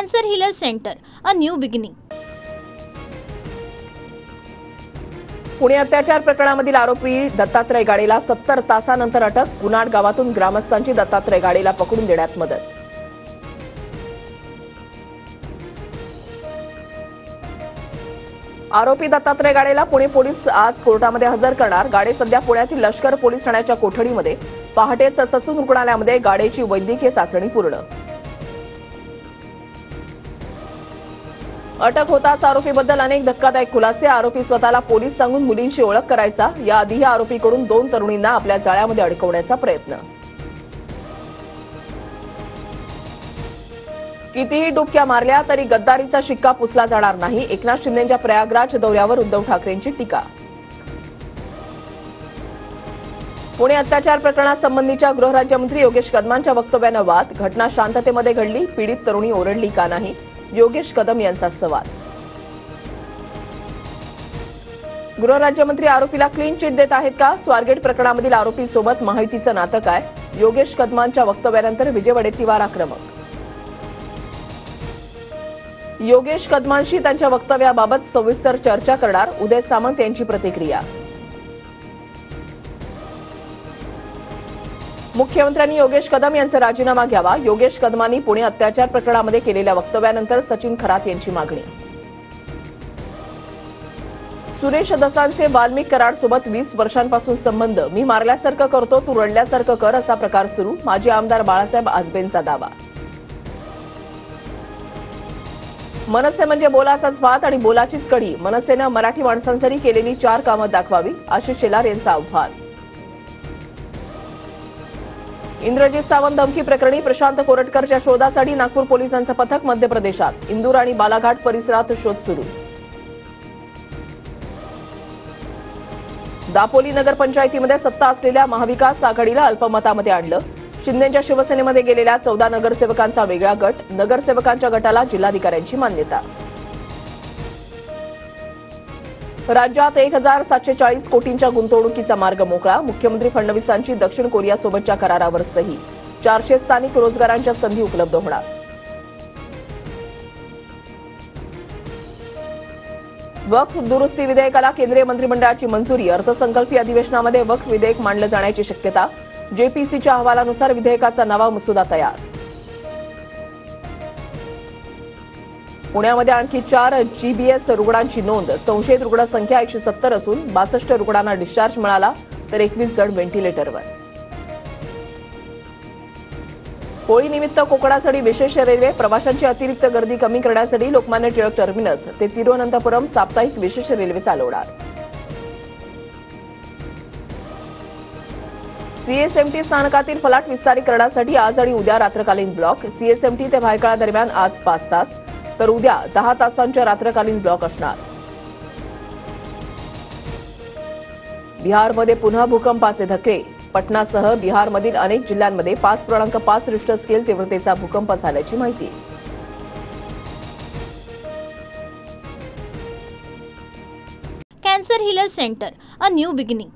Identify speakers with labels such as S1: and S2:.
S1: Cancer healer centre, a new beginning.
S2: Pune अत्याचार प्रकरणामधील आरोपी दत्तात्रय गाडेला 70 तासानंतर अटक. गुन्हाड गावातून ग्रामस्थांची दत्तात्रय गाडेला पकडून देण्यात मदत. आरोपी दत्तात्रय गाडेला पुणे पोलीस आज कोर्टामध्ये हजर करणार. गाडे सध्या पुण्यातील लष्कर पोलीस ठाण्याच्या कोठडीमध्ये. पहाटेच ससून रुग्णालयामध्ये गाडेची वैद्यकीय चाचणी पूर्ण. अटक होताच आरोपीबद्दल अनेक धक्कादायक खुलासे. आरोपी स्वतःला पोलीस सांगून मुलींची ओळख करायचा. याआधीही आरोपीकडून 2 तरुणींना आपल्या जाळ्यामध्ये अडकवण्याचा प्रयत्न. कितीही डुबक्या मारल्या तरी गद्दारीचा शिक्का पुसला जाणार नाही. एकनाथ शिंदेंच्या प्रयागराज दौऱ्यावर उद्धव ठाकरेंची टीका. पुणे अत्याचार प्रकरणासंबंधीच्या गृहराज्यमंत्री योगेश कदमांच्या वक्तव्यानं वाद. घटना शांततेमध्ये घडली, पीडित तरुणी ओरडली का नाही, योगेश कदम यांचा सवाल. गृहराज्यमंत्री आरोपीला क्लीन चिट देत आहेत का? स्वारगेट प्रकरणामधील आरोपीसोबत माहितीचं नातं काय? योगेश कदमांच्या वक्तव्यानंतर विजय वडेट्टीवार आक्रमक. योगेश कदमांशी त्यांच्या वक्तव्याबाबत सविस्तर चर्चा करणार. उदय सामंत यांची प्रतिक्रिया. मुख्यमंत्र्यांनी योगेश कदम यांचा राजीनामा घ्यावा. योगेश कदमांनी पुणे अत्याचार प्रकरणामध्ये केलेल्या वक्तव्यानंतर सचिन खरात यांची मागणी. सुरेश दसांचे वाल्मिक कराडसोबत 20 वर्षांपासून संबंध. मी मारल्यासारखं करतो, तू रडल्यासारखं कर, असा प्रकार सुरू. माजी आमदार बाळासाहेब आजबेंचा दावा. मनसे म्हणजे बोलाचाच भात आणि बोलाचीच कढी. मनसेनं मराठी माणसांसाठी केलेली 4 कामं दाखवावी, आशिष शेलार यांचं आव्हान. इंद्रजित सावंत धमकी प्रकरणी प्रशांत कोरटकरच्या शोधासाठी नागपूर पोलिसांचं पथक मध्य प्रदेशात. इंदूर आणि बालाघाट परिसरात शोध सुरू. दापोली नगरपंचायतीमध्ये सत्ता असलेल्या महाविकास आघाडीला अल्पमतामध्ये आणलं. शिंदेच्या शिवसेनेमध्ये गेलेल्या 14 नगरसेवकांचा वेगळा गट. नगरसेवकांच्या गटाला जिल्हाधिकाऱ्यांची मान्यता. राज्यात 1740 कोटींच्या गुंतवणुकीचा मार्ग मोकळा. मुख्यमंत्री फडणवीसांची दक्षिण कोरियासोबतच्या करारावर सही. 400 स्थानिक रोजगारांच्या संधी उपलब्ध होणार. वक्फ दुरुस्ती विधेयकाला केंद्रीय मंत्रिमंडळाची मंजुरी. अर्थसंकल्पीय अधिवेशनामध्ये वक्फ विधेयक मांडलं जाण्याची शक्यता. जेपीसीच्या अहवालानुसार विधेयकाचा नवा मसुदा तयार. पुण्यामध्ये आणखी 4 जीबीएस रुग्णांची नोंद. संशयित रुग्ण संख्या 170 असून 62 रुग्णांना डिस्चार्ज मिळाला, तर 21 जण व्हेंटिलेटरवर. होळीनिमित्त कोकणासाठी विशेष रेल्वे. प्रवाशांची अतिरिक्त गर्दी कमी करण्यासाठी लोकमान्य टिळक टर्मिनस ते तिरुवनंतपुरम साप्ताहिक विशेष रेल्वे चालवणार. सीएसएमटी स्थानकातील फलाट विस्तारीकरणासाठी आज आणि उद्या रात्रकालीन ब्लॉक. सीएसएमटी ते भायखळा दरम्यान आज 5 तास, तर उद्या 10 तासांच्या रात्रकालीन ब्लॉक असणार. बिहारमध्ये पुन्हा भूकंपाचे धक्के. पटनासह बिहारमधील अनेक जिल्ह्यांमध्ये 5.5 रिश्टर स्केल तीव्रतेचा भूकंप झाल्याची माहिती.
S1: Cancer healer centre, a new beginning.